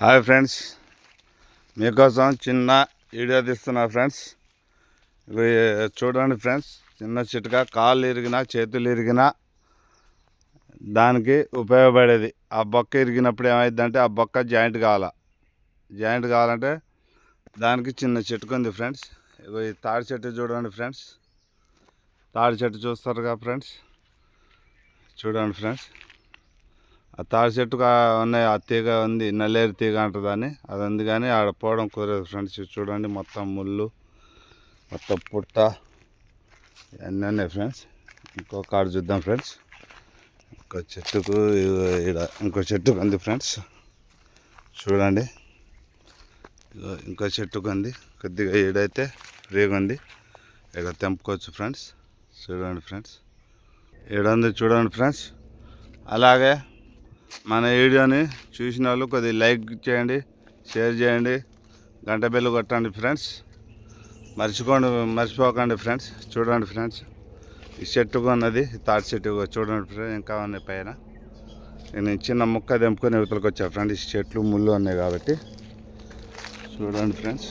Hi friends, మీకోసం చిన్న video తీస్తున్నా ఫ్రెండ్స్. ఇవి చూడండి ఫ్రెండ్స్, చిన్న చిట్కా. కాళ్ళు ఇరిగినా చేతులు ఇరిగినా దానికి ఉపయోగపడేది. ఆ బొక్క ఇరిగినప్పుడు ఏమైందంటే ఆ బొక్క జాయింట్ కావాలంటే దానికి చిన్న చిట్కా ఉంది ఫ్రెండ్స్. ఇవి తాడి చెట్టు చూడండి ఫ్రెండ్స్, తాడి చెట్టు చూస్తారుగా ఫ్రెండ్స్, చూడండి ఫ్రెండ్స్. ఆ తాడి చెట్టుగా ఉన్నాయి, ఆ తీగ ఉంది, నల్లేరు తీగ అంటారు దాన్ని. అది ఉంది కానీ ఆడ పోవడం కుదరదు ఫ్రెండ్స్. చూడండి, మొత్తం ముళ్ళు, మొత్తం పుట్ట అన్నీ ఉన్నాయి ఫ్రెండ్స్. ఇంకో కాడ చూద్దాం ఫ్రెండ్స్. ఇంకో చెట్టుకు ఇంకో చెట్టుకు ఉంది ఫ్రెండ్స్, చూడండి. ఇంకో చెట్టుకు ఉంది, కొద్దిగా ఈడైతే ఫ్రీగా ఉంది, ఇక తెంపుకోవచ్చు ఫ్రెండ్స్. చూడండి ఫ్రెండ్స్, ఈడుంది చూడండి ఫ్రెండ్స్. అలాగే మన వీడియోని చూసిన వాళ్ళు కొద్దిగా లైక్ చేయండి, షేర్ చేయండి, గంట బెల్లు కొట్టండి ఫ్రెండ్స్. మర్చిపోకండి ఫ్రెండ్స్. చూడండి ఫ్రెండ్స్, ఈ చెట్టుకు ఉన్నది తాటి చెట్టు చూడండి ఫ్రెండ్స్. ఇంకా ఉన్నాయి పైన. నేను చిన్న ముక్క తెంపుకొని ఇవతలకు వచ్చా ఫ్రెండ్. ఈ చెట్లు ముళ్ళు ఉన్నాయి కాబట్టి చూడండి ఫ్రెండ్స్.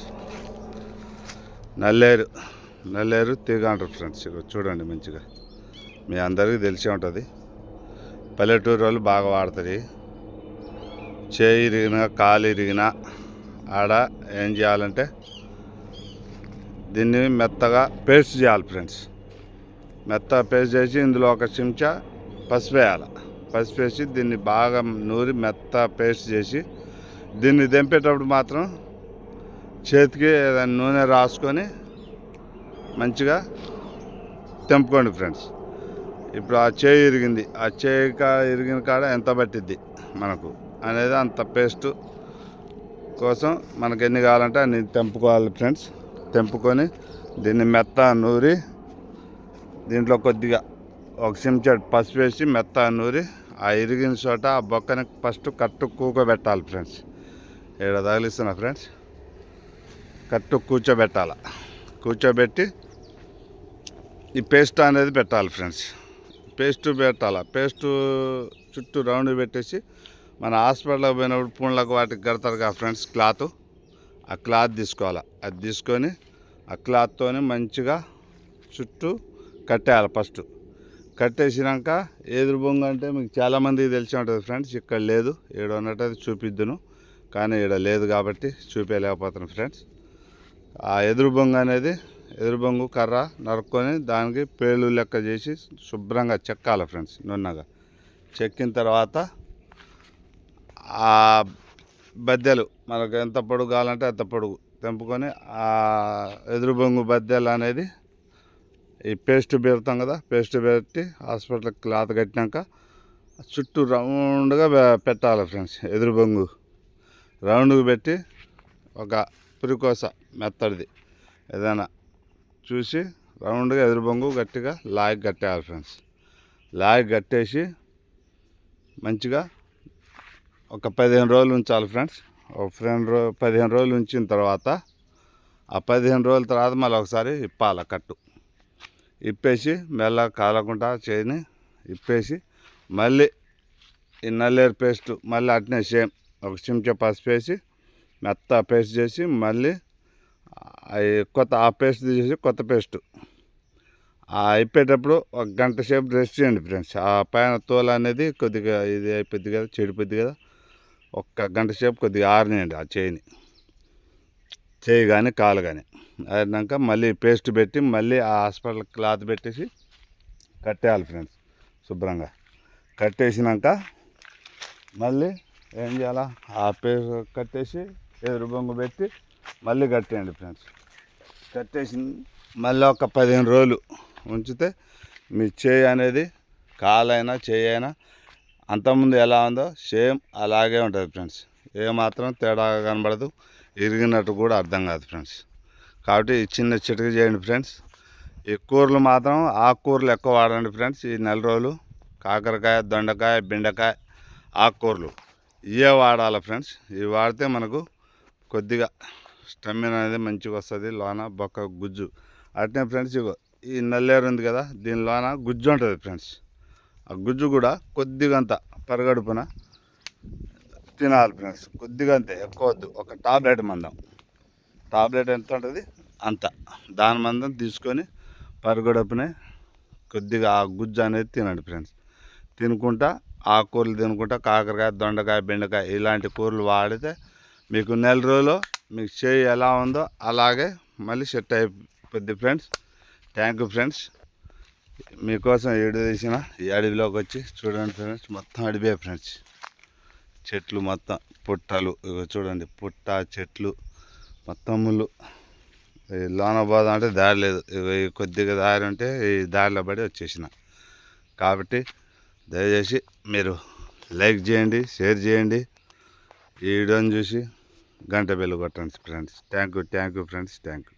నల్లేరు తీగ అంటారు ఫ్రెండ్స్. చూడండి మంచిగా, మీ అందరికీ తెలిసే ఉంటుంది. పల్లెటూరు వాళ్ళు బాగా వాడతారు. చేయి ఇరిగినా కాలు ఇరిగినా ఆడ ఏం చేయాలంటే దీన్ని మెత్తగా పేస్ట్ చేయాలి ఫ్రెండ్స్. మెత్తగా పేస్ట్ చేసి ఇందులో ఒక చెంచా పసుపు వేయాలి. పసుపు వేసి దీన్ని బాగా నూరి మెత్త పేస్ట్ చేసి దీన్ని తెంపేటప్పుడు మాత్రం చేతికి నూనె రాసుకొని మంచిగా తెంపుకోండి ఫ్రెండ్స్. ఇప్పుడు ఆ చేయి ఇరిగింది, ఆ చేయి ఇరిగిన కాడ ఎంత పట్టిద్ది మనకు అనేది అంత పేస్ట్ కోసం మనకు ఎన్ని కావాలంటే అన్ని తెంపుకోవాలి ఫ్రెండ్స్. తెంపుకొని దీన్ని మెత్త నూరి దీంట్లో కొద్దిగా ఒక చెంచా పసుపు వేసి మెత్త నూరి ఆ ఇరిగిన చోట ఆ బొక్కని ఫస్ట్ కట్టు కూకోబెట్టాలి ఫ్రెండ్స్. ఇక్కడ తగిలిస్తున్నా ఫ్రెండ్స్. కట్టు కూర్చోబెట్టి ఈ పేస్ట్ అనేది పెట్టాలి ఫ్రెండ్స్. పేస్ట్ చుట్టూ రౌండ్ పెట్టేసి మన హాస్పిటల్కి పోయినప్పుడు పూన్లకు వాటికి కడతారు కదా ఫ్రెండ్స్, ఆ క్లాత్ తీసుకోవాలి. అది తీసుకొని ఆ క్లాత్తో మంచిగా చుట్టూ కట్టేయాలి. ఫస్ట్ కట్టేసినాక ఎదురు బొంగు అంటే మీకు చాలామందికి తెలిసి ఉంటుంది ఫ్రెండ్స్. ఇక్కడ లేదు, ఈడ ఉన్నట్టు చూపిద్దును, కానీ ఈడ లేదు కాబట్టి చూపించలేకపోతున్నాను ఫ్రెండ్స్. ఆ ఎదురు బొంగు కర్ర నరుక్కొని దానికి పేలు లెక్క చేసి శుభ్రంగా చెక్కాలి ఫ్రెండ్స్. నున్నగా చెక్కిన తర్వాత ఆ బద్దెలు మనకు ఎంత పొడుగు కావాలంటే అంత పొడుగు తెంపుకొని ఆ ఎదురు బొంగు బద్దెలు అనేది ఈ పేస్ట్ పెడతాం కదా, పేస్ట్ పెట్టి హాస్పిటల్ క్లాత్ కట్టినాక చుట్టూ రౌండ్గా పెట్టాలి ఫ్రెండ్స్. ఎదురు బొంగు రౌండ్గా పెట్టి ఒక పురికోస మెత్తడిది ఏదైనా చూసి రౌండ్గా ఎదురు బొంగు గట్టిగా లాగి కట్టేయాలి ఫ్రెండ్స్. లాగి కట్టేసి మంచిగా ఒక 15 రోజులు ఉంచాలి ఫ్రెండ్స్. ఒక 15 రోజులు ఉంచిన తర్వాత ఆ 15 రోజుల తర్వాత మళ్ళీ ఒకసారి ఇప్పాలి కట్టు. ఇప్పేసి మెల్లగా కాలకుండా చేయని ఇప్పేసి మళ్ళీ ఈ నల్లేరు పేస్ట్ మళ్ళీ అట్నే సేమ్ ఒక చెంచా పసుపు వేసి మెత్త పేస్ట్ చేసి మళ్ళీ ఆ పేస్ట్ తీసేసి కొత్త పేస్ట్ అయిపోయేటప్పుడు ఒక గంట సేపు రెస్ట్ చేయండి ఫ్రెండ్స్. ఆ పైన తోలు అనేది కొద్దిగా ఇది అయిపోద్ది కదా, చెడిపోద్ది కదా. ఒక్క గంట సేపు కొద్దిగా ఆరనియండి ఆ చేయి కానీ కాలు కానీ. ఆరినాక మళ్ళీ పేస్ట్ పెట్టి మళ్ళీ ఆ హాస్పిటల్ క్లాత్ పెట్టేసి కట్టేయాలి ఫ్రెండ్స్. శుభ్రంగా కట్టేసినాక మళ్ళీ ఏం చేయాలా, ఆ పేస్ట్ కట్టేసి ఎదురు బొంగు పెట్టి మళ్ళీ కట్టేయండి ఫ్రెండ్స్. కట్టేసి మళ్ళీ ఒక 15 రోజులు ఉంచితే మీ చేయి అనేది కాలైనా చేయి అయినా అంతకుముందు ఎలా ఉందో సేమ్ అలాగే ఉంటుంది ఫ్రెండ్స్. ఏమాత్రం తేడా కనబడదు, ఇరిగినట్టు కూడా అర్థం కాదు ఫ్రెండ్స్. కాబట్టి ఈ చిన్న చిటిక చేయండి ఫ్రెండ్స్. ఈ కూరలు మాత్రం ఆకుకూరలు ఎక్కువ వాడండి ఫ్రెండ్స్. ఈ నెల రోజులు కాకరకాయ, దొండకాయ, బెండకాయ ఆకుకూరలు ఇవే వాడాలి ఫ్రెండ్స్. ఇవి వాడితే మనకు కొద్దిగా స్టెమినా అనేది మంచిగా వస్తుంది. లోన బొక్క గుజ్జు అట్నే ఫ్రెండ్స్. ఇగో ఈ నల్లేరు ఉంది కదా, దీనిలోన గుజ్జు ఉంటుంది ఫ్రెండ్స్. ఆ గుజ్జు కూడా కొద్దిగా అంత పరగడుపున తినాలి ఫ్రెండ్స్. కొద్దిగా అంతే, ఎక్కువ వద్దు. ఒక టాబ్లెట్ మందం, టాబ్లెట్ ఎంత ఉంటుంది అంత, దాని మందం తీసుకొని పరుగుడప్పునే కొద్దిగా ఆ గుజ్జు అనేది తినండి ఫ్రెండ్స్. తినుకుంటా ఆకుకూరలు తినుకుంటా, కాకరకాయ, దొండకాయ, బెండకాయ ఇలాంటి కూరలు వాడితే మీకు నెల రోజులు మీకు చేయి ఎలా ఉందో అలాగే మళ్ళీ సెట్ అయిపోద్ది ఫ్రెండ్స్. Thank you friends. మీకోసం ఏడు తీసిన ఈ అడవిలోకి వచ్చి చూడండి ఫ్రెండ్స్, మొత్తం అడవే ఫ్రెండ్స్. చెట్లు మొత్తం పుట్టలు, చూడండి పుట్ట చెట్లు మొత్తం ముళ్ళు. ఈ లోన పోదాం అంటే దారి లేదు, ఈ కొద్దిగా దారి ఉంటే ఈ దారిలో పడి వచ్చేసిన. కాబట్టి దయచేసి మీరు లైక్ చేయండి, షేర్ చేయండి, ఈ వీడియోని చూసి గంట బెల్ కొట్టండి friends. Thank you friends, thank you.